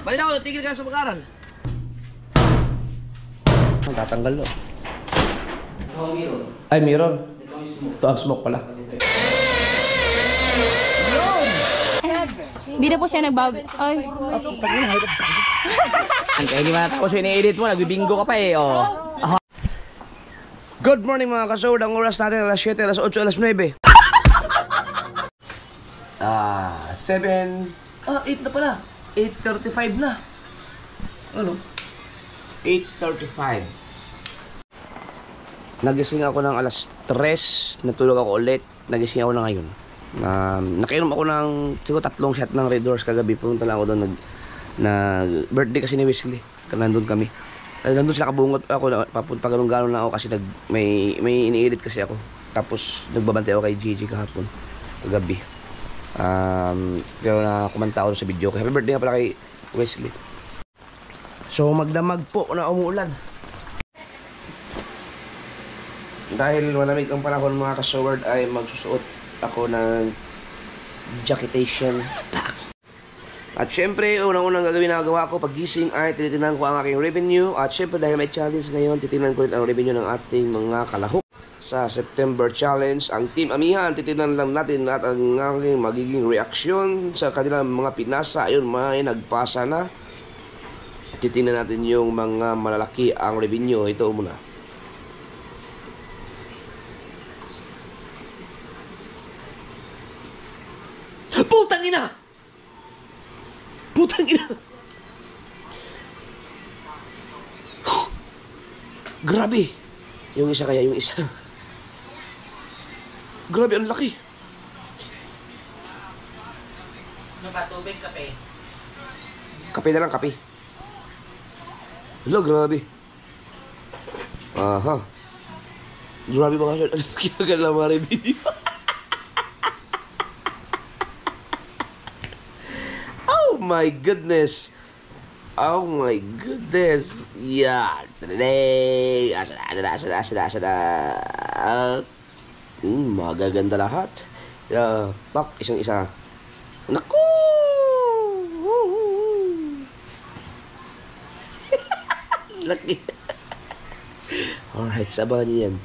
Balinaw, tigil ka sa pag-aaral. Tatanggal no. Ay, mirror. Ito ang smoke pala. Hindi na po siya nagbab... Ay. Kaya hindi man natapos yung ini-edit mo, nagbibingo ka pa eh. Oh. Good morning mga kasod. Ang oras natin alas 7, alas 8, alas 9. 8 na pala. 8:35 na. Ano? 8:35. Nagising ako ng alas 3. Natulog ako ulit. Nagising ako na ngayon. Nakainom ako ng siguro 3 shot ng Red Doors kagabi. Pumunta lang ako doon. Birthday kasi ni Wesley. Nandun kami. Nandun sila kabungot ako. Papunta ganun-ganon na ako kasi may ini-edit kasi ako. Tapos nagbabantay ako kay Gigi kahapon. Kagabi. Pero kumanta ako sa video. Happy birthday nga pala kay Wesley. So magdamag po na umuulan. Dahil malamig ang panahon mga kasoward ay magsusuot ako ng jacketation. At syempre, unang-unang gagawin na gagawa ko paggising ay tinitingnan ko ang aking revenue. At syempre dahil may challenge ngayon, titingnan ko rin ang revenue ng ating mga kalahok. Sa September Challenge, ang Team Amihan, titingnan lang natin at ang aking magiging reaksyon sa kanilang mga pinasa. Ayun, may nagpasa na. Titingnan natin yung mga malalaki ang revenue. Ito muna. Putang ina! Putang ina! Grabe! Yung isa kaya, yung isa. Grabe, ang laki. Ano ba? Tubig, kape? Kape na lang, kape. Hello, grabe. Aha. Grabe mga short. Ano kinagala mga revenue? Oh my goodness. Oh my goodness. Yan. Asada. Magaganda lahat. Pak, isang-isa. Naku! Laki. Alright, sabahan niyo yan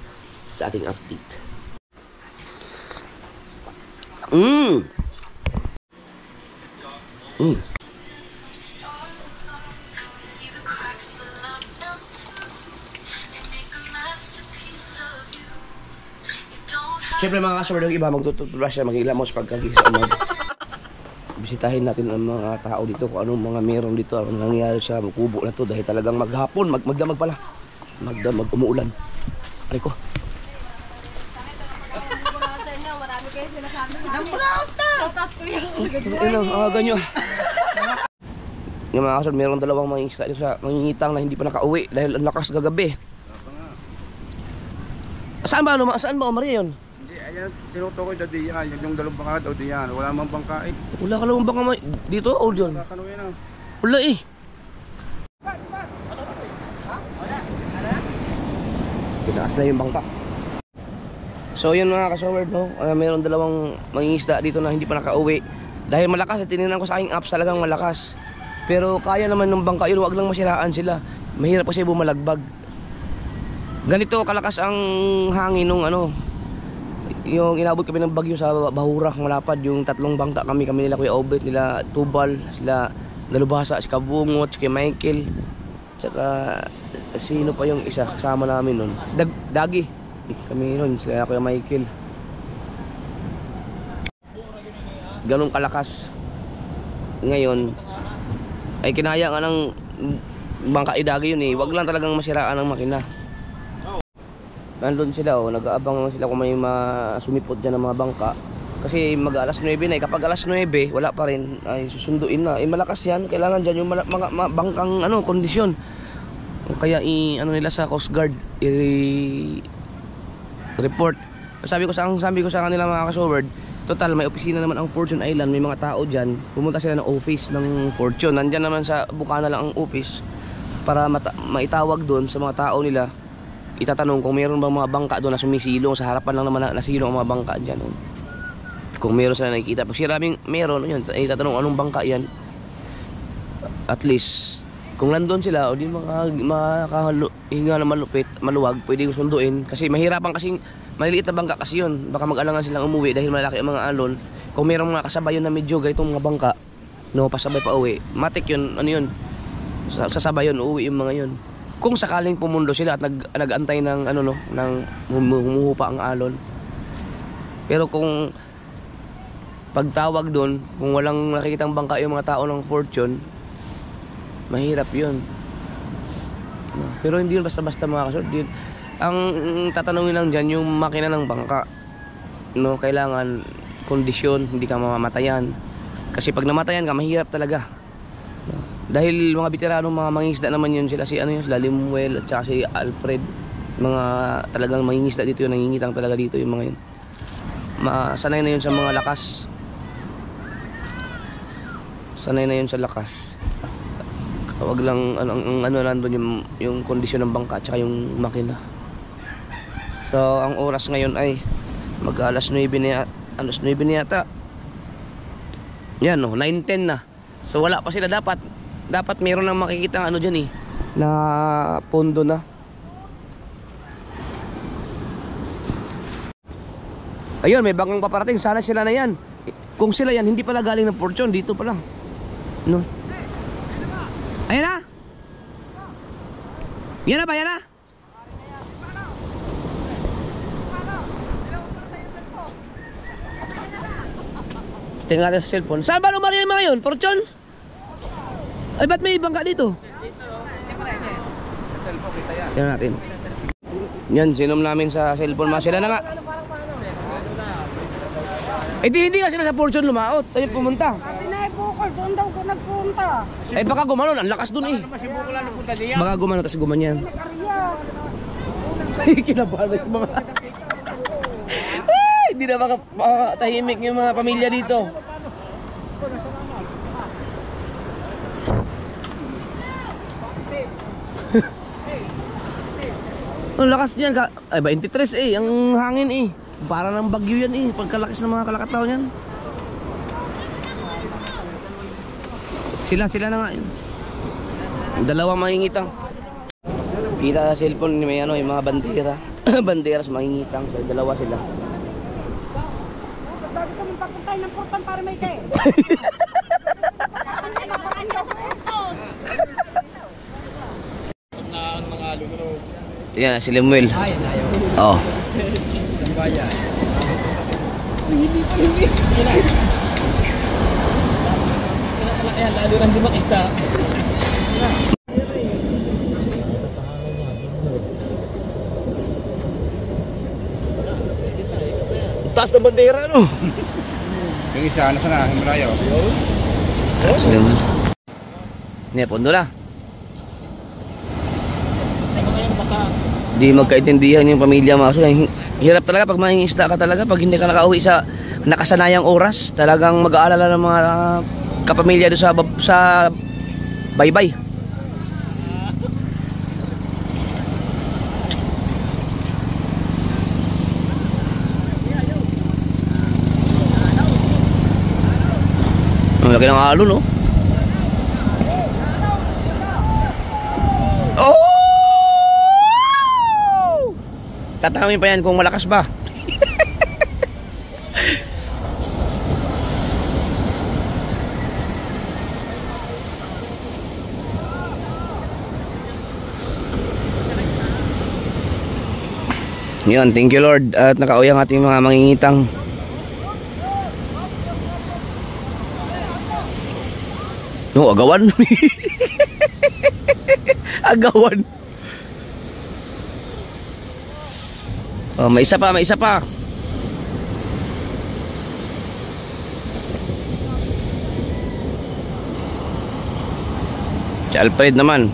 sa ating update. Siyempre mga kasama ng iba, magtutubrush siya, mag-ilamos pagkagising mo. Bisitahin natin ang mga tao dito, kung anong mga meron dito, anong nangyayari sa kubo na to dahil talagang maghapon, magdamag pala. Magdamag, umuulan. Aray ko. Marami kayo sinasabi. Ano, ganyo. Yung mga kasama, meron dalawang mangingitang na hindi pa nakauwi dahil ang lakas gagabi. Saan ba Maria yun? Ayan, tinutukoy sa diyan, yung dalawang bangka daw diyan. Wala mang bangka eh. Wala ka lang bangka dito o diyan? Wala eh. Tinaas na yung bangka. So yun mga kasoward, no? Mayroon dalawang mangingisda dito na hindi pa nakauwi. Dahil malakas, tinignan ko sa aking apps, talagang malakas. Pero kaya naman ng bangka yun, wag lang masiraan sila. Mahirap kasi bumalagbag. Ganito kalakas ang hangin nung yung inabot kami ng bagyo sa Bahura, Malapad, yung 3 bangka kami nila Kuya Obet, nila Tubal, sila Dalubhasa, si Kabungot, si Michael, tsaka sino pa yung isa kasama namin nun, Dagi kami nun, sila Kuya Michael. Ganun kalakas ngayon ay kinaya nga ng bangka Dagi yun eh, wag lang talagang masiraan ang makina. Nandun sila nag-aabang sila kung may sumipot dyan ng mga bangka. Kasi mag-alas 9 na kapag alas 9 wala pa rin ay susunduin na. Malakas yan, kailangan dyan yung mga bangkang kondisyon. Kaya nila sa Coast Guard report. Sabi ko sa kanila mga kasoward, total may opisina naman ang Fortune Island, may mga tao dyan. Pumunta sila ng office ng Fortune. Nandyan naman sa Bukana lang ang office para maitawag doon sa mga tao nila. Itatanong kung meron bang mga bangka doon na sumisilong. Sa harapan lang naman nasilong ang mga bangka dyan. Kung meron sila nakikita. Pag siraming meron, yun, itatanong anong bangka yan. At least kung nandun sila o di makahinga na maluwag, pwede yung sunduin. Kasi mahirapan kasing maliliit na bangka kasi yun. Baka mag-alangan silang umuwi dahil malaki ang mga alon. Kung mayroong mga kasabay yun na medyo ganitong mga bangka, no, pasabay pa uwi, matik yun, ano yun, sasabay yun, uuwi yung mga yun. Kung sakaling pumundo sila at nag-antay ng ano, no, ng humuhupa ang alon. Pero kung pagtawag doon, kung walang nakikitang bangka yung mga tao ng Fortune, mahirap yun. Pero hindi yun basta-basta mga kasurd. Ang tatanungin lang dyan yung makina ng bangka, no, kailangan kondisyon, hindi ka mamamatayan. Kasi pag namatayan ka, mahirap talaga, no? Dahil mga veteranong mga mangingisda naman yun, sila si ano yun, sila Limuel at saka si Alfred, mga talagang mangingisda dito yun, nangingitang talaga dito yung mga yun. Sanay na yun sa mga lakas, sanay na yun sa lakas. Wag lang ano lang doon yung kondisyon ng bangka at saka yung makina. So ang oras ngayon ay mag-alas 9 na, alas 9 na yata. Yan, no, 9:10 na. So wala pa sila, dapat meron nang makikita ano diyan na pondo na. Ayun, may bangkang paparating, sana sila na yan. Kung sila yan, hindi pala galing ng Fortune, dito pala, no. Ayan na. Yan na ba? Yan na. Tingnan natin sa cellphone. Saan ba lumari yung mga yun? Fortune? Ay, ba't may bangka dito? Tingnan natin. Yan, sinom namin sa cellphone. Mga sila na nga. Hindi nga sila sa Fortune lumaot. Ayun, pumunta. Bukol, doon daw ko nagpunta. Ay baka gumanon, ang lakas dun Baka gumanon, tas gumanyan. Ay, kinabahan yung mga ay, hindi na makatahimik yung mga pamilya dito. Ang lakas niyan, ay 23 ang hangin para ng bagyo yan pagkalakas ng mga kalakataw niyan. Sila na nga yun. Dalawang mangingitang. Kita sa cellphone may ano, yung mga bandera. Bandera sa mangingitang. So, dalawa sila. Bago sa mong pagpuntay ng portan para may kayo. Yan, si Lemuel. Oh. Ayan, lalo nang di makita. Taas na bandera, no? Yung isa, ano sana, Himalayo. Hindi, pondo na. Di magkaintindihan yung pamilya mga. So, hirap talaga pag mangingisda ka talaga. Pag hindi ka nakauwi sa nakasanayang oras, talagang mag-aalala ng mga kapamilya doon sa baybay. Ang laki ng alon, no? Oh! Tatangin pa yan kung malakas ba. Yun, thank you Lord. At nakauwi ang ating mga mangingitang. No, agawan. Agawan. Oh, may isa pa, may isa pa. Si Alfred naman.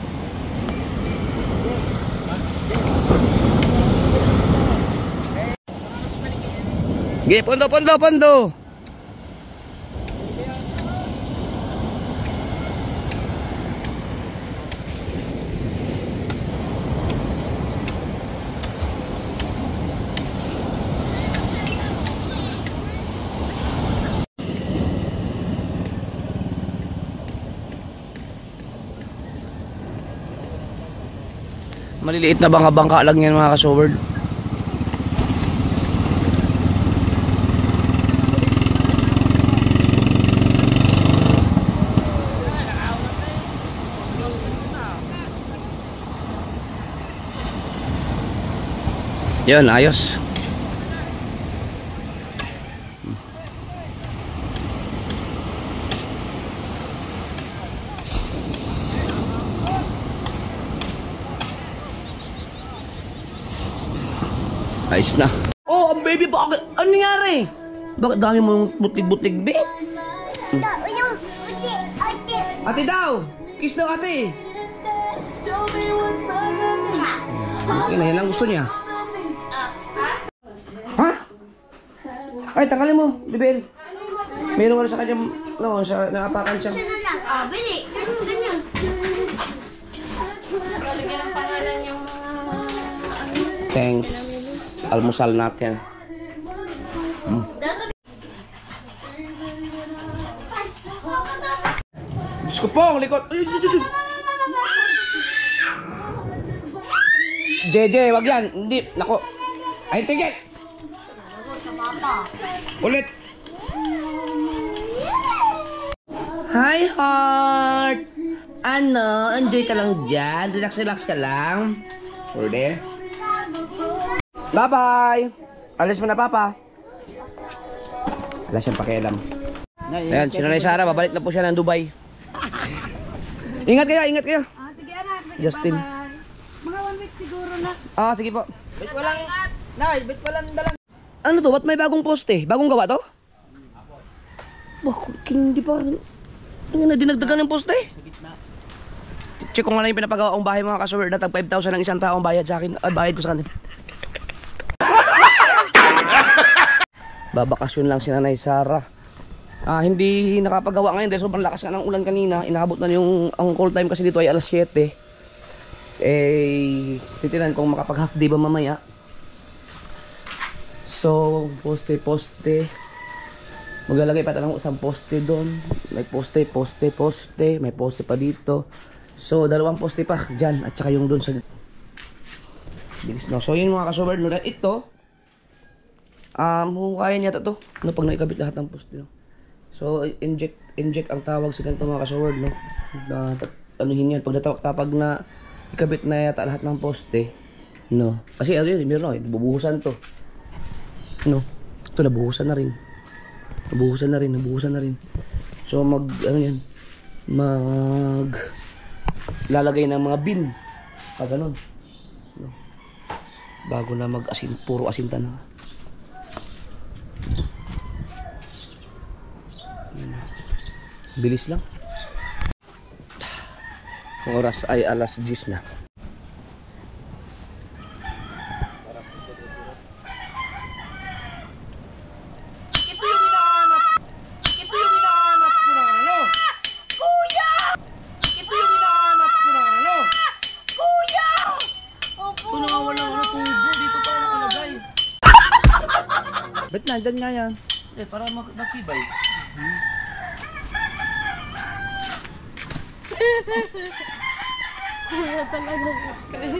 Sige, pondo, pondo, pondo. Maliliit na bangka lang yan mga ka-showard. Yun, ayos. Ayos na. Oh, ang baby, bakit? Ano nangyari? Bakit dami mong butig-butig, be? Ate daw! Kiss daw, ate! Yan ang gusto niya. Ha? Ay, tanggalin mo, Bibel. Meron ka sa kanya, no, sa naapakan siya. Bili, ganyan. Lalagyan ang pangalan yung Thanks. Almusal natin. Diyos ko pong, likot. JJ, wag yan. Hindi, nako. Ay, tigit. Ulit. Hi, heart. Ano, enjoy ka lang dyan. Relax ka lang. Pwede. Bye-bye. Alis mo na, Papa. Wala siyang pakialam. Ayan, si Nanay Sara, babalik na po siya ng Dubai. Ingat kayo. Sige anak, sige, Justin. bye-bye. Mga 1 week siguro na. Sige po. Bit walang, nay, bit walang dalang. Ano to? Ba't may bagong poste? Bagong gawa to? Bakit hindi pa? Ano na, dinagdagan ng poste? Check ko nga lang yung pinapagawa kong bahay mga kasuwer na tag 5,000 ng isang taong bayad sa akin. Bayad ko sa kanila. Babakasyon lang si Nanay Sara. Hindi nakapagawa ngayon dahil sobrang lakas nga ng ulan kanina. Inaabot na yung ang call time kasi dito ay alas 7. Titinan kung makapag half day ba mamaya. So, poste. Maglalagay pa tayo ng isang poste doon. May poste. May poste pa dito. So, 2 poste pa dyan. At saka yung doon sa... Bilis no. So, yun mga kasuber. Ito, hukayin yata to. No, pag naikabit lahat ng poste. No? So, inject ang tawag sa ganito mga kasuber. No? Anuhin yan. Kapag na ikabit na yata lahat ng poste. No. Kasi ano yun, meron no, bubuhusan to. No. Ito, nabuhusan na rin. So, lalagay ng mga beam. Ganun. No. Bago na mag-asin, puro asinta na. Bilis lang. Ang oras ay alas 10 na. Ba't nandyan nga yan? Para makibay.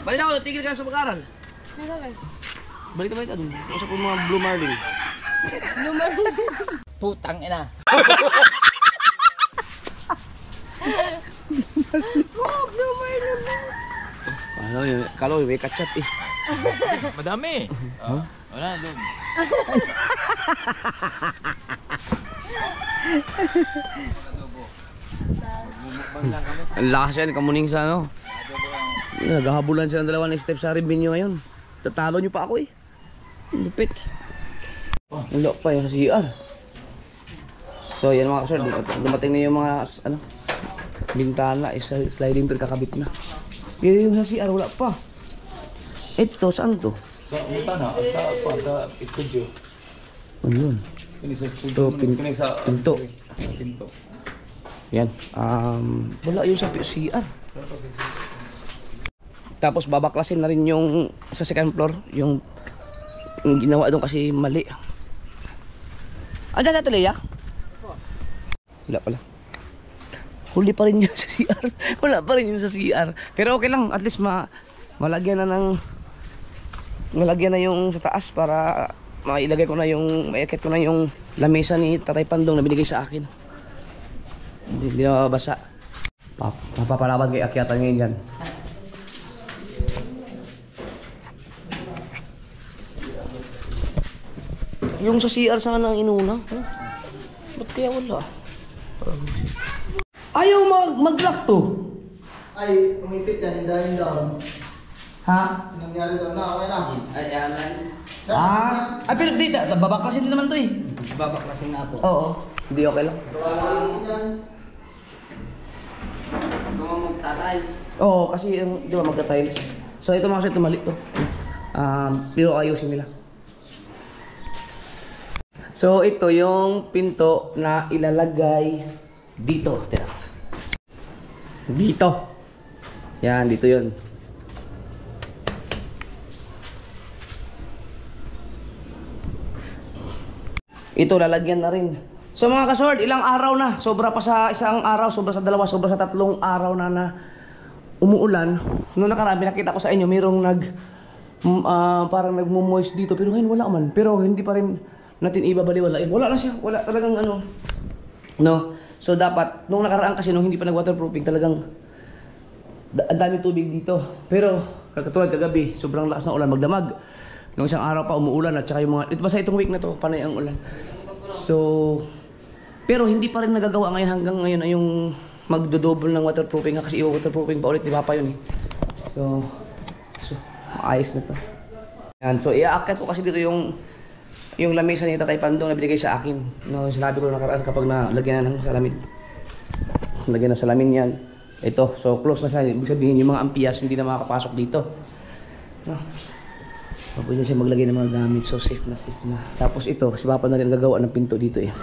Balik ako, tigil ka sa pag-aral. Balik ka dun. Usap ko mga Blue Marlin. Putang ina. Kalau may kachat eh. Madami. Wala doon. Ang lakas yan, kamuning sa ano. Naghahabulan sila ng 2 step sa revenue ngayon. Tatalo nyo pa ako eh. Lupit. Wala pa yung sa CR. So yan mga kasur, dumating na yung mga ano, bintana, sliding door kakabit na. Yan yung sa CR, wala pa. Ito, saan to? Sa utana, sa studio. Ano yun? Kini sa studio. Kini sa Pinto. pinto. Yan. Wala yung sa CR. Tapos babaklasin na rin yung sa second floor. Yung ginawa doon kasi mali. Andiyan na tuloy ah? Wala pala. Huli pa rin yun sa CR. Wala pa rin yun sa CR. Pero okay lang. At least malagyan na yung sa taas para mailagay ko na yung maiakit ko na yung lamesa ni Tatay Pandong na binigay sa akin. Hindi na mabasa. Mapapalaban kay akyatan ngayon yan. Yung sa CR sana ang inuna. Huh? Ba't kaya wala? Ayaw mag-lock to. Ay, umipit yan, hindahin down. Ha? Nangyari doon na, okay lang. Ay, alan. Ay, pero dito, babaklasin din naman to eh. Babaklasin nga po. Oo. Hindi okay lang. Magtatiles. Oo, kasi di ba magka-tiles. So ito mga kasi mali to. Pero ayusin nila. So ito yung pinto na ilalagay dito. Tira. Dito. Yan, dito yun. Ito lalagyan na rin. So mga kasword, ilang araw na? Sobra pa sa isang araw, sobra sa dalawa, sobra sa 3 araw na umuulan. Noong nakaraan, nakita ko sa inyo, mayroong parang nagmo-moist dito. Pero ngayon wala man. Pero hindi pa rin natin ibabaliwalain. Wala na siya. Wala talagang ano. No? So dapat, nung nakaraan kasi, nung hindi pa nag-waterproofing, talagang ang dami tubig dito. Pero, katulad kagabi, sobrang lakas ng ulan, magdamag. Nung isang araw pa umuulan at saka yung mga... Basta itong week na to, panay ang ulan. So... Pero hindi pa rin nagagawa ngayon hanggang ngayon ay yung magdo-double ng waterproofing kasi i-waterproofing pa ulit ni Papa yun eh. So maayos na to. Yan, so iaakit ko kasi dito yung lamesa ni Tatay Pandong na binigay sa akin. No, sinabi ko nakaraan kapag nalagyan na ng salamin. Lagyan na salamin yan. Ito, so close na siya. Ibig sabihin yung mga ampiyas hindi na makakapasok dito. No. Pwede siya maglagay ng mga gamit, so safe na. Tapos ito, si Papa na rin gagawa ng pinto dito eh.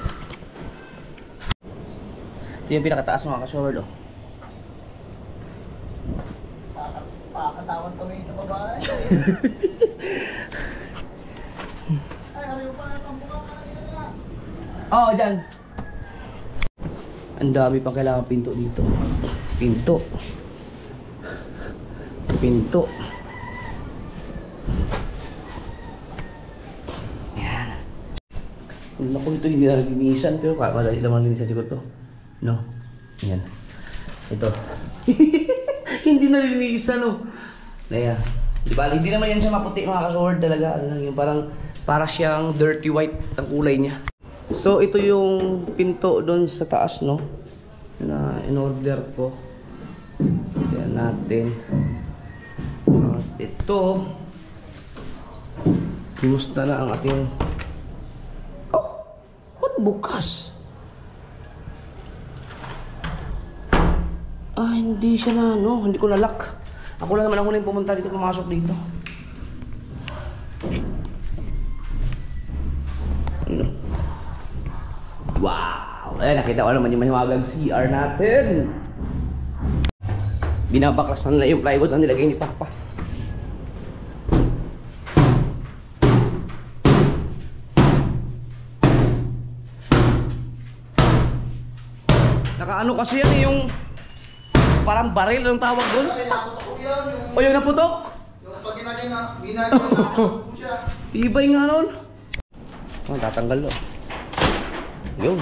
Ito yung pinakataas mga ka-shower, oh. Pakasawang tumingin sa babae. Ay, kami pa na itong buka kanina. Oo, dyan. Ang dami pa kailangan pinto dito. Pinto. Yan. Naku, ito hindi na naginisan, pero madali naman linisan siguro to. No? Yan. Ito. Hindi na linisan, no? Naya. Diba? Hindi naman yan siya maputi mga ka-sword talaga. Ano lang yung parang para siyang dirty white ang kulay niya. So ito yung pinto doon sa taas, no? Na in-order ko. Tignan natin. At ito. Kumusta na ang ating... Oh! What bukas? Ah, hindi siya na, no? Hindi ko na-lock. Ako lang naman ang huling pumunta dito, pumasok dito. Ano? Wow! Eh, nakita ko naman yung mahiwagang CR natin. Binabaklas na nila yung plywood na nilagay ni Papa. Nakaano kasi yan yung... Parang baril ang tawag doon. O yung naputok? Yung pag ginagawa naputok siya. Tibay nga nun. Oh, tatanggal lo. Yun.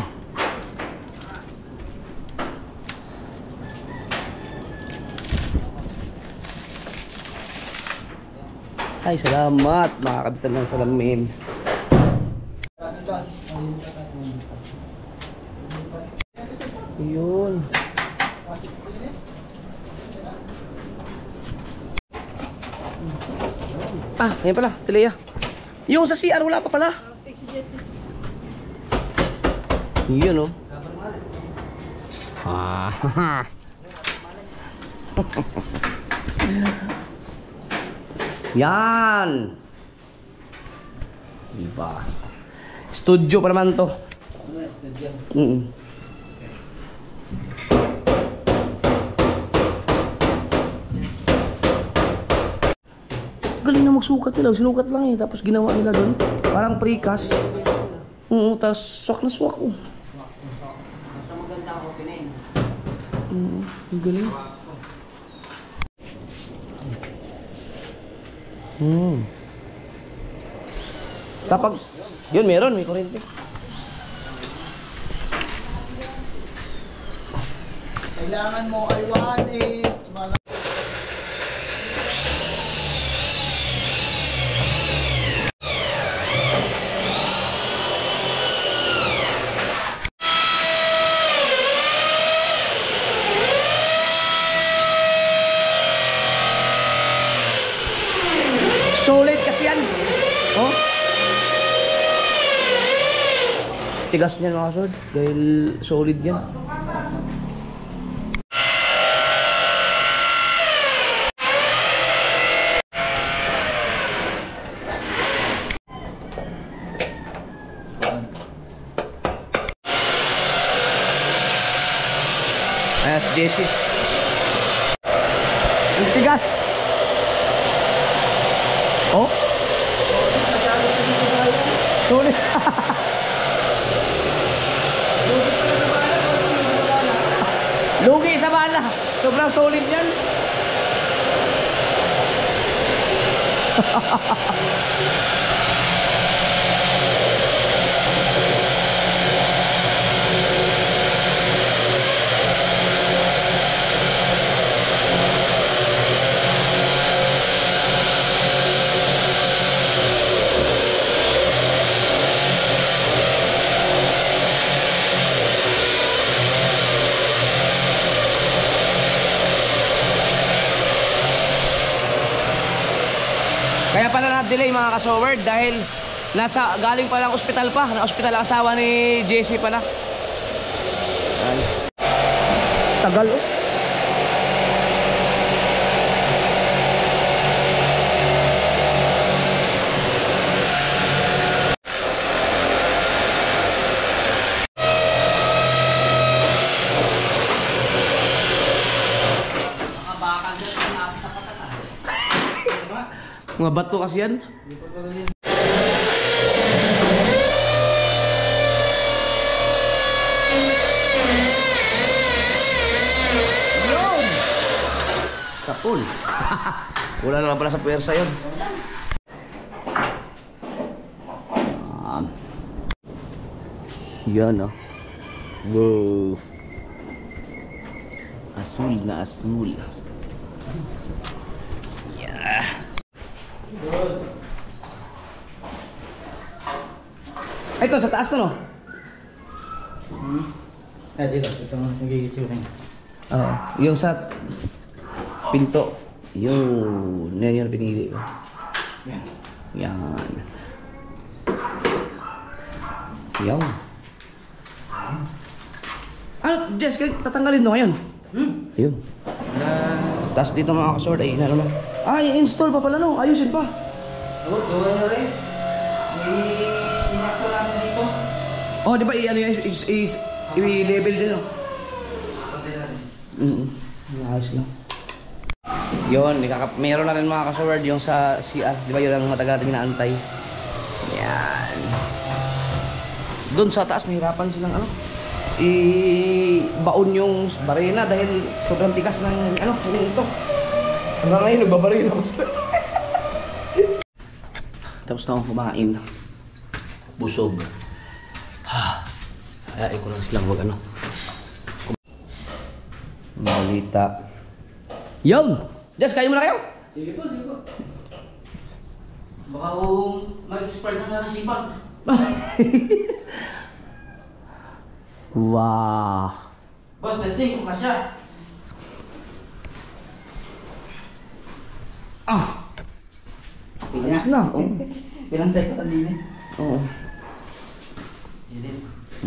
Ay, salamat. Makakabitan ng salamin. Yun. Ah, yan pala, Tileya. Yung sa CR wala pa pala. Yun, oh. Ah. Yan. Diba? Studio pa naman to. Galing na magsukat nila. Sinukat lang eh. Tapos ginawa nila doon. Parang precast. Tapos swak na swak. Basta maganda ang opening. Galing. Kapag, yun meron, may kuryente. Kailangan mo ay 1.8. Solid kasi yan. Oh. Tigas niyan mga kasod. Dahil solid yan. Ayan si Jesse. Ang tigas. Oh? Solid. Lugi sa bala. Sobrang solid yan. Kaya pala na-delay mga ka-soward dahil galing pa lang ospital pa. Na-ospital ang asawa ni Jesse pala. Ay. Tagal oh. Mga bato kasi yan. Yun! Kapul. Wala naman pala sa pwersa yun. Yan oh. Wow. Asul na asul. Yeah. Ay, ito sa taas to no? Dito. Ito ang nagigitsura niya. Oo. Yung sa pinto. Yun. Yan yung pinili ko. Yan. Yan. Yan. Ano, Jess, tatanggalin mo ngayon? Yun. Tapos dito mga kasord ay ano naman. I-install pa pala no, ayusin pa. Oo, gawin nyo rin. May sinakto namin dito. Oh, di ba i-level din no? Pati natin. Ayos lang. Yun, meron na rin mga kasord yung sa CR. Di ba yun ang matagal natin inaantay. Yan. Doon sa taas, nahirapan silang ano, i-baon yung barena dahil sobrang tigas ng ano, ito. Hanggang ngayon, nagbabarena ako sa tapos na akong kumain. Busog. Ayain ko lang silang wag ano. Balita. Yun! Jess, kayo muna kayo? Sige po, sige po. Baka mag-expire na nga sipag. Wow! Boss, testing kung kasya. Ayos na. Oh. Pinantay ko kanina. Oo.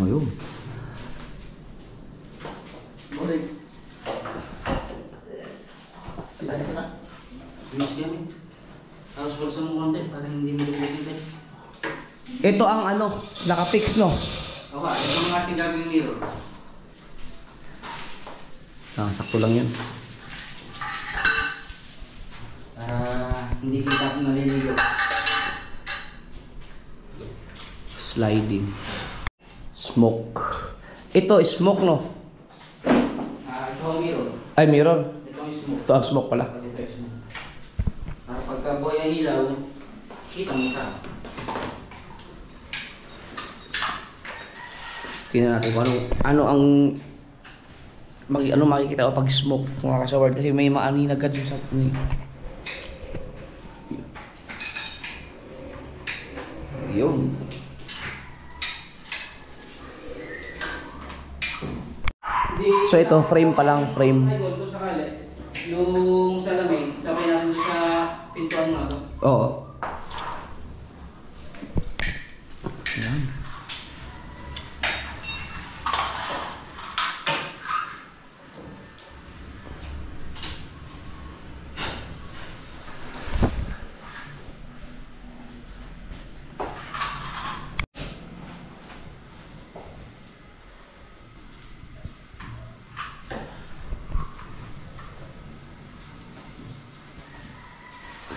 Ayun. Bossing. Finish kami. Tapos wag sa mong konti para hindi mo lubusin guys. Ito ang ano, naka-fix no? Aba, ito ang ating gagawin mirror. Sakto lang yun. Hindi kita kung naliligo. Sliding. Smoke. Ito, smoke no? Ito ang mirror. Ay, mirror. Ito ang smoke. Ito ang smoke pala. Ito ang smoke. Para pagka boy may ilaw, kita mo ka. Tingnan natin kung ano ang makikita ko pag smoke mga kasaward kasi may maanin agad yung sa yun. So ito frame pa lang, frame. Ay, kung sakali, yung salamin, sabay natin sa pintuan mo na to. Oo. Yan.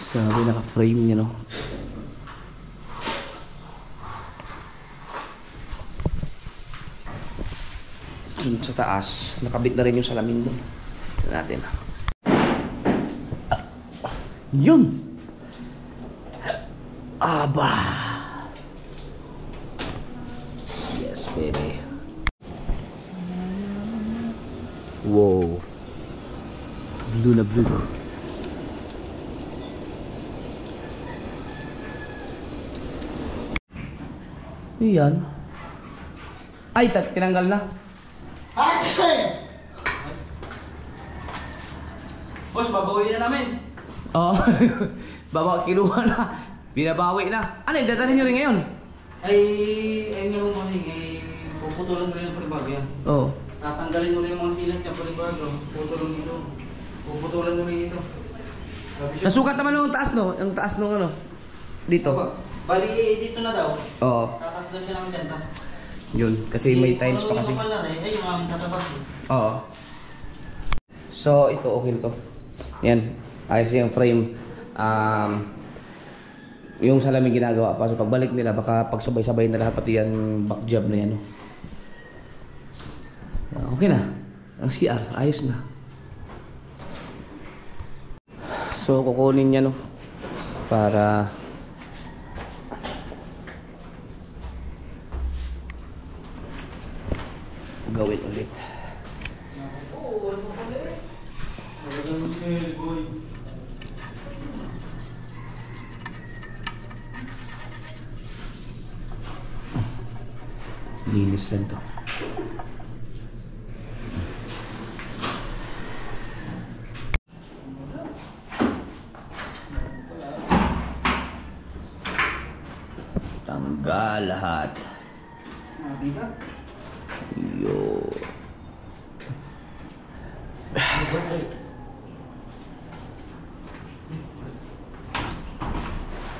Sabi naka-frame niya, no? Dun sa taas, nakabit na rin yung salamin doon. Ito natin. Yun! Aba! Yes, baby. Wow! Blue na blue. Iyan. Ay, tinanggal na. Boss, babawi na namin. Oo. Kinuha na. Binabawi na. Ano, dadalhin nyo rin ngayon? Ay nga mo kasi, puputulan mo rin yung palibago yan. Oo. Tatanggalin mo rin yung mga silat yung palibago, putulong dito. Puputulan mo rin ito. Nasukat naman yung taas, no? Yung taas nung ano? Dito. Bali, dito na daw. Oo. Tatas daw siya ng ganda. Yun. Kasi may tiles pa kasi. Yung kapal na rin, ay yung aming tatabas. Oo. So, ito okay to. Yan. Ayos yung frame. Yung salamin ginagawa pa. So, pagbalik nila, baka pagsabay-sabay na lahat pati yan back job na yan. No? Okay na. Ang CR, ayos na. So, kukunin niya, no? Para gawin ulit. Linis lang to. Tanggal lahat. Yo.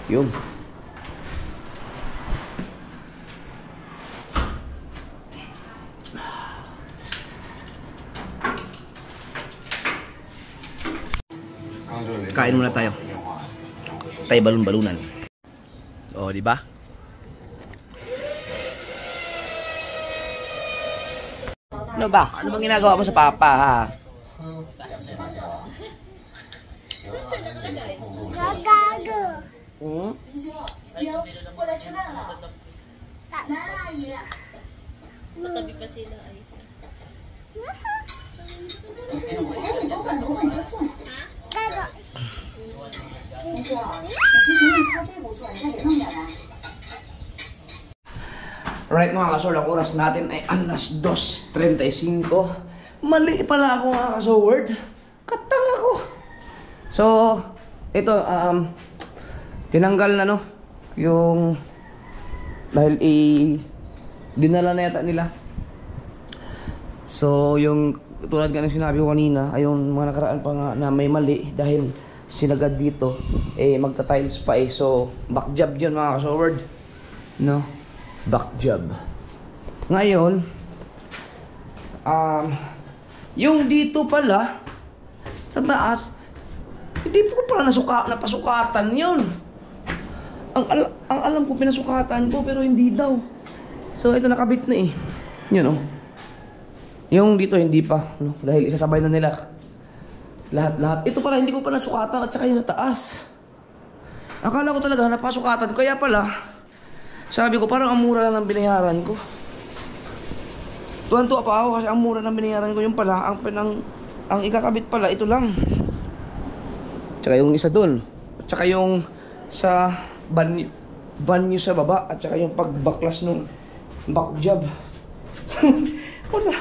Yun. Kain muna tayo. Tayo balon-balunan. Oh, di ba? Ano ba? Ano bang ginagawa mo sa papa, ha? Gagago. Hmm? Matabi pa sila ay. Gago. Right mga kasol, ang oras natin ay alas 2:35. Mali pala ako mga kasoward. Katang ako. So, ito, tinanggal na no, yung, dahil dinala na yata nila. So, yung, tulad nga ng sinabi ko kanina, ay yung mga nakaraan pa nga na may mali, dahil sinagad dito, magta-tiles pa So, back job yun mga kasoward. No? Back job. Ngayon, yung dito pala sa taas, hindi po pala napasukatan yun. Ang alam ko pinasukatan ko pero hindi daw. So ito nakabit na eh. Yun oh. Yung dito hindi pa, no? Dahil isasabay na nila lahat. Ito pala hindi ko pa nasukatan at saka yung taas. Akala ko talaga napasukatan. Kaya pala, sabi ko parang ang mura lang ng binayaran ko. Tuwan-tuwa pa ako kasi ang mura ng binayaran ko. Yung pala, ang ikakabit pala, ito lang. Tsaka yung isa dun. Tsaka yung sa banyo sa baba. At tsaka yung pagbaklas nung back job. Wala.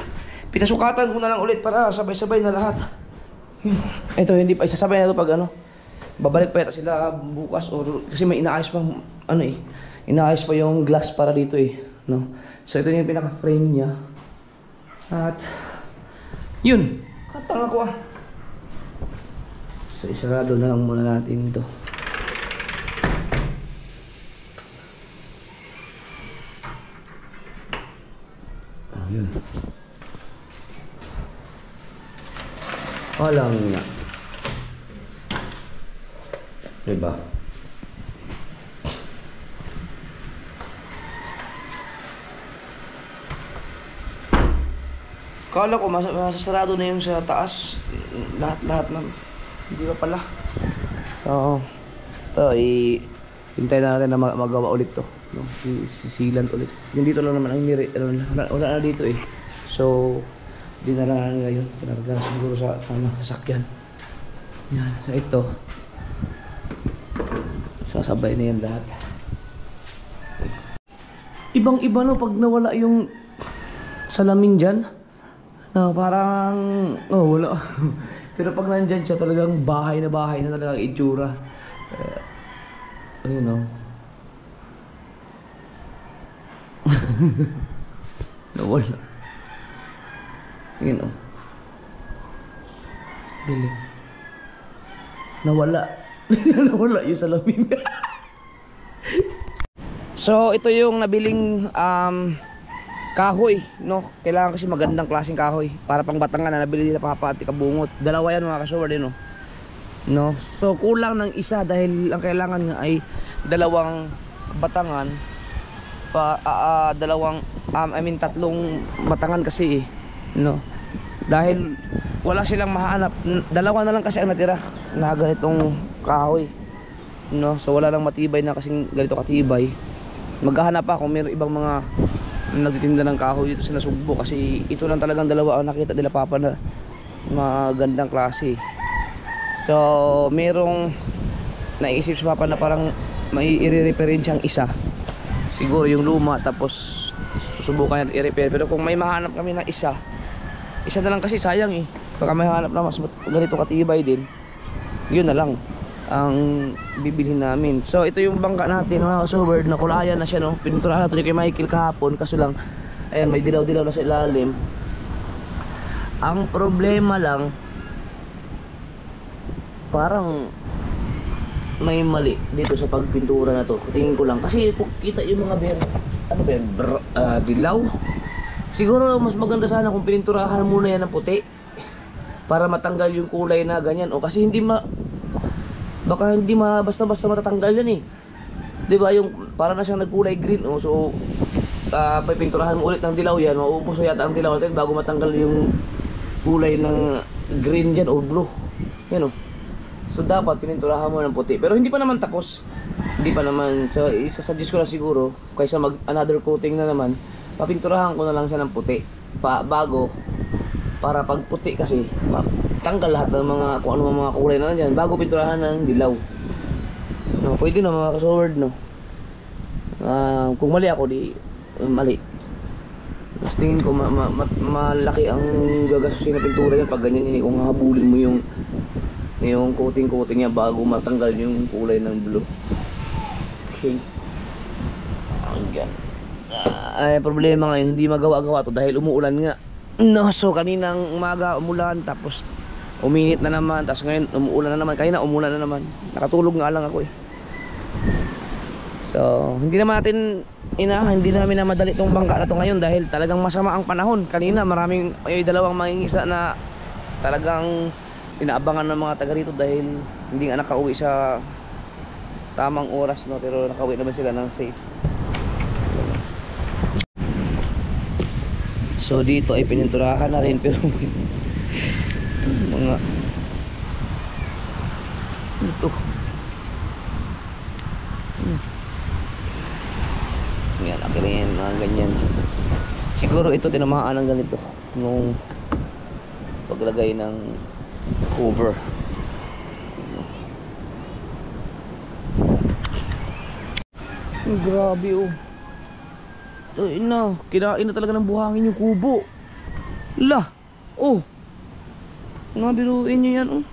Pinasukatan ko na lang ulit para sabay-sabay na lahat. Ito, hindi pa. Isasabay na ito pag ano. Babalik pa yata sila bukas or kasi may inaayos pa ano eh. Inaayos pa yung glass para dito eh, no. So ito yung pinaka-frame niya. At yun, katanga ko ah. So isarado na lang muna natin ito. Ayun. Walang nga. Diba? Kala ko masasarado na yung sa taas. Lahat na. Hindi pa pala. Oo. Ito, hintay na natin na magawa ulit to. No? Sisilan ulit. Yung dito lang naman ang wala na dito eh. So, di na lang ngayon. Pinarga siguro sa sasakyan. Yan, sa ito. Sasabay na yan lahat. Ibang-iba no pag nawala yung salamin dyan. No, parang wala. Pero pag nandyan siya talagang bahay na talagang itsura. Ayun o. Nawala. Ayun o. Galing. Nawala. Nawala yung salamin. So ito yung nabiling kahoy, no? Kailangan kasi magandang klaseng kahoy para pang batangan na nabili nila Papa at Kabungot. Dalawa yan mga kasawar din, no? So kulang ng isa dahil ang kailangan nga ay dalawang batangan tatlong batangan kasi no? Dahil wala silang mahanap. Dalawa na lang kasi ang natira na ganitong kahoy, no? So wala lang matibay na kasing ganito katibay. Maghahanap pa kung mayroong ibang mga nagtitinda ng kahoy dito sa Nasugbo kasi ito lang talagang dalawa ang nakita nila Papa na magandang klase. So merong naisip si Papa na parang may i-repair siyang isa. Siguro yung luma tapos susubukan natin i-repair. Pero kung may mahanap kami na isa na lang kasi sayang eh. Baka may hanap na mas ganito katibay din, yun na lang ang bibilhin namin. So ito yung bangka natin mga kasuberd na kulayan na siya, no? Pininturahan natin kay Michael kahapon kaso lang ayan may dilaw-dilaw na sa ilalim. Ang problema lang parang may mali dito sa pagpintura na to. Tingin ko lang kasi kita yung mga dilaw. Siguro mas maganda sana kung pininturahan muna yan ng puti para matanggal yung kulay na ganyan. O kasi baka hindi basta-basta matatanggal yan eh. 'Di ba yung para na siyang nagkulay green. O so pipinturahan mo ulit ng dilaw yan, mauubos yata ang dilaw natin bago matanggal yung kulay ng green dyan o blue. Yan o. So dapat pininturahan mo ng puti. Pero hindi pa naman tapos. Hindi pa naman. So isasuggest ko lang siguro kaysa mag another coating na naman, papinturahan ko na lang siya ng puti bago, para pag puti kasi tanggal lahat ng mga kung ano mga kulay na nandiyan bago pinturahan ng dilaw, no? Pwede na mga kasword, no? Kung mali ako di mali. Mas tingin ko malaki ang gagastusin na pintura yan pag ganyan. Hindi kung habulin mo yung coating niya bago matanggal yung kulay ng blue. Okay, hanggang ay problema ngayon hindi magawa-gawa to dahil umuulan nga, no? So kaninang umaga umulan tapos uminit na naman, tapos ngayon umuulan na naman. Kanina umulan na naman, nakatulog nga lang ako eh. So hindi namin na madali itong bangka na to ngayon dahil talagang masama ang panahon. Kanina maraming dalawang mangingisda na talagang inaabangan ng mga taga rito dahil hindi nga nakauwi sa tamang oras, no? Pero nakauwi naman sila ng safe. So dito ay pininturahan na rin pero mga ito ganyan. Siguro ito tinamaan ng ganito nung paglagay ng cover. Grabe oh. Ay na, kinain na talaga ng buhangin yung kubo. Lah. Oh. Nabiruin nyo yan oh.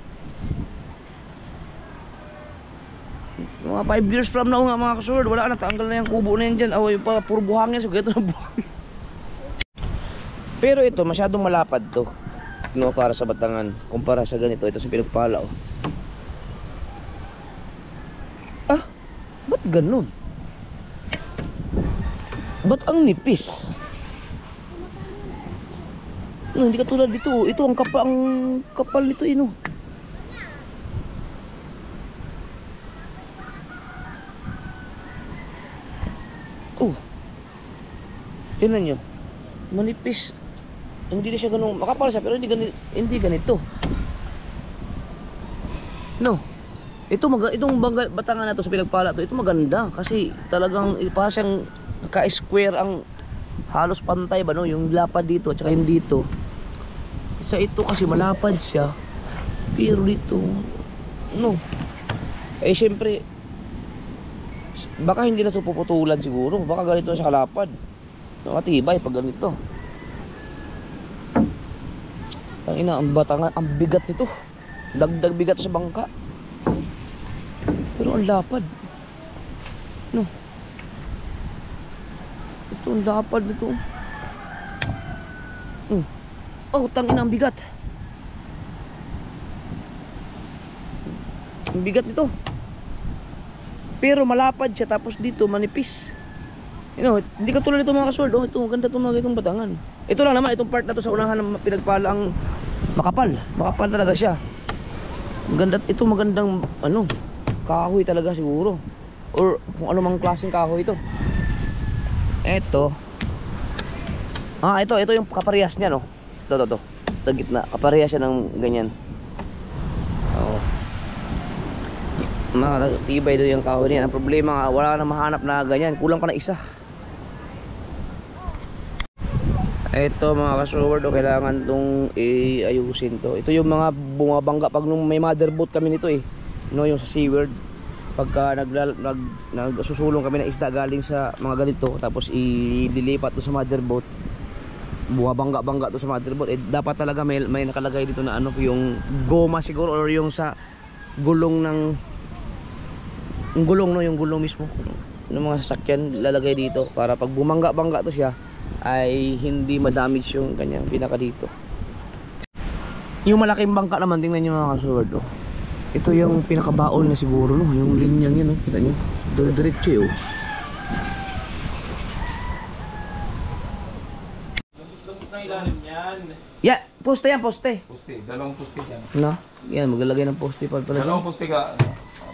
Mga 5 years from now nga mga kasword, wala na, tanggal na yung kubo na yan dyan. Away pa, puro buhangin, so ganito na buhangin. Pero ito, masyadong malapad to, no, para sa Batangan. Kumpara sa ganito, ito sa Pinagpala oh. Ah, ba't ganun? Ba't ang nipis? No, hindi katulad dito. Ito ang kapal nito ino. Oh. Tingnan nyo. Manipis. Hindi na siya ganun. Makapal siya pero hindi ganito. No. Itong Batangan na to sa Pinagpala to, ito maganda kasi talagang para siyang naka-square ang halos pantay ba no, yung lapad dito at saka yung dito. Sa ito kasi malapad siya. Pero dito no. Eh syempre baka hindi na ito puputulan siguro. Baka ganito na siya kalapad. Nakatibay pag ganito. Tangina, ang Batangan, ang bigat nito. Dagdag bigat sa bangka. Pero ang lapad. No. Ito ang lapad nito. Oh, tangina, ang bigat. Ang bigat nito. Pero malapad siya, tapos dito manipis. You know, hindi ka tulad nito mga kasword. Oh, ito, maganda itong mga itong Batangan. Ito lang naman, itong part na to sa unahan ng Pinagpala ang makapal. Makapal talaga siya. Maganda, ito magandang ano, kahoy talaga siguro. Or kung ano mang klaseng kahoy ito. Ito. Ito yung kaparehas niya, no. Ito. Sa gitna, kaparehas siya ng ganyan. Oo. Matibay doon yung kahoy niya. Ang problema nga, wala na mahanap na ganyan. Kulang pa na isa. Ito mga kasword, kailangan tong ayusin to. Ito yung mga bumabangga pag nung may motherboat kami nito eh. No, yung sa SeaWorld. Pagka nagsusulong kami na isda galing sa mga ganito, tapos ililipat to sa motherboat. Bumabangga to sa motherboat. Dapat talaga may nakalagay dito na ano, yung goma siguro or yung sa gulong ng gulong, no, yung gulong mismo ng mga sasakyan lalagay dito para pag bumangga to siya ay hindi ma-damage yung kanyang pinaka dito. Yung malaking bangka naman, tingnan nyo mga kasword oh. Ito yung pinakabaon na siguro no, yung linyang yun oh. Kita nyo, diretso eh oh. Yeah, poste yan, poste. Poste, dalawang poste dyan. No, yan, maglalagay ng poste pa pala. Dalawang poste ka,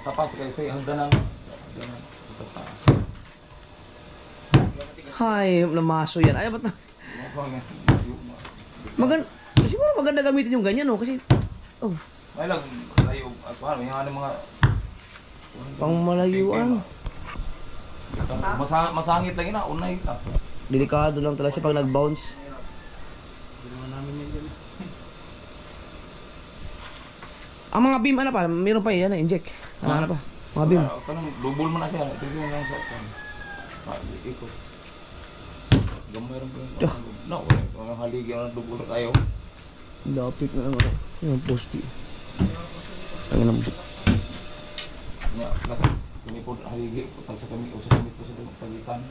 tapat kasi hagdanan. Hay, namaso yan. Ay, ba't na? Siguro maganda gamitin yung ganyan, no? Kasi, oh. May lang, layo, at paano, yung mga... Pang malayuan. Masangit lang yun, unay ka. Delikado lang talaga siya pag nag-bounce. Ang mga beam, ano pa? Meron pa yan, inject. Ano pa? Mga beam. Lubol mo na siya. Ito yung lang sa... Ikot. Gamay rin po yung... No, walang haligi ang lubol kayo. Lapit na naman. Yung poste. Ang nang... Plus, pinipod haligi. Pag sa kami, sa kami po sa pagitan.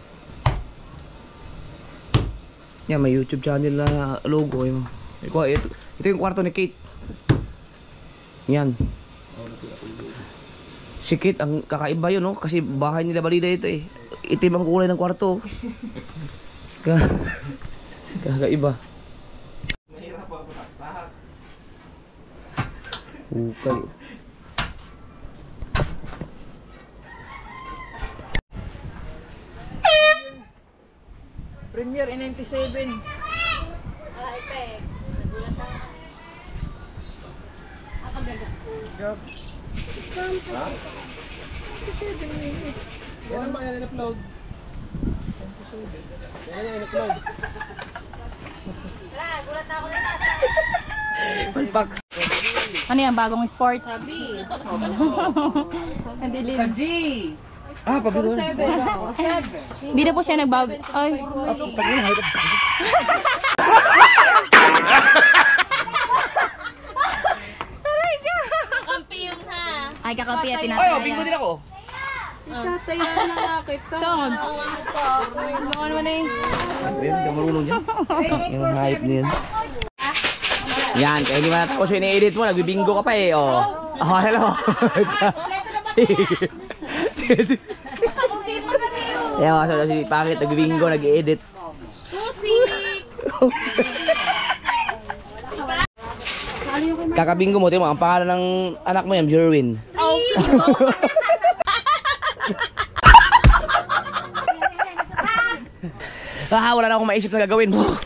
Yan, may YouTube channel na logo. Ito yung kwarto ni Kate. Yan. Si Kate, ang kakaiba yun, no? Kasi bahay nila balida ito eh. Itim ang kulay ng kwarto. Kakaiba. Ukay. Premier in 97. Ay, pe. Nagulat ako. Ako ganda. Yup. Ha? 97 minutes. Yan ang mga in-upload. Wala, gulat na ako na taas. Palpak. Ano yan, bagong sports? Sabi. Nadilim. Ah, pabilo. Hindi na po siya nagbab... Ay. Kampiyon ha. Ay, kakampi at Ay, tinataya. oh, bingo din ako. Tataya na kita. Saan? Ano naman eh? Ayun, hindi ka marunong dyan. Yung hype niyan. Yan, kaya hindi man tapos yung ini-edit mo, nagbibingo ka pa eh, oh. Oh, hello. Sige. Yan, so si Pakit, nagbibingo, nag-edit. 2-6. Kakabingo mo, tingnan mo, ang pangalan ng anak mo yan, Jerwin. Ah, wala na akong maisip na gagawin mo.